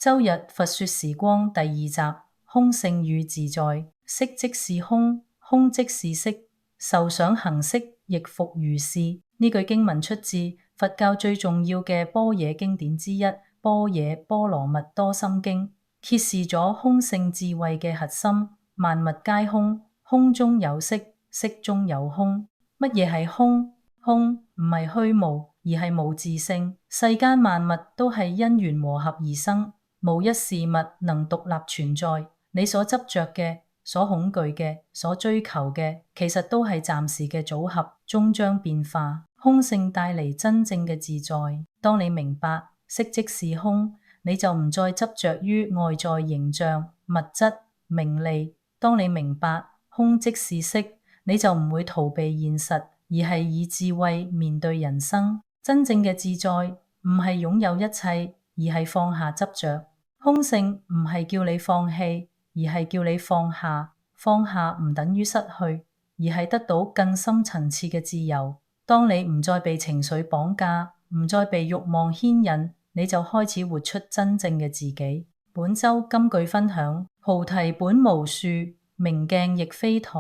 周日佛說時光第2集，空性與自在。色即是空，空即是色，受想行識亦復如是。呢句經文出自佛教最重要嘅般若經典之一《般若波羅蜜多心經》，揭示咗空性智慧嘅核心。萬物皆空，空中有色，色中有空。乜嘢係空？空唔係虛無，而係無自性。世間萬物都係因緣和合而生，無一事物能獨立存在。你所執着嘅、所恐懼嘅、所追求嘅，其實都係暫時嘅組合，終將變化。空性帶嚟真正嘅自在。當你明白色即是空，你就唔再執着於外在形象、物質、名利。當你明白空即是色，你就唔會逃避現實，而係以智慧面對人生。真正嘅自在唔係擁有一切，而係放下執着。空性唔係叫你放棄，而係叫你放下。放下唔等於失去，而係得到更深層次嘅自由。當你唔再被情緒綁架，唔再被慾望牽引，你就開始活出真正嘅自己。本周金句分享：菩提本無樹，明鏡亦非台。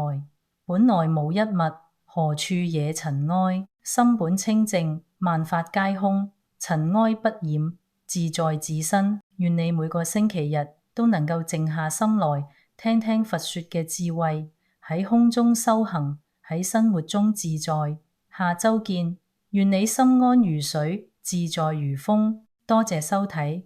本來無一物，何處惹塵埃？心本清淨，萬法皆空，塵埃不染，自在自身。願你每個星期日都能夠靜下心來，聽聽佛說嘅智慧，喺空中修行，喺生活中自在。下周見，願你心安如水，自在如風。多謝收睇。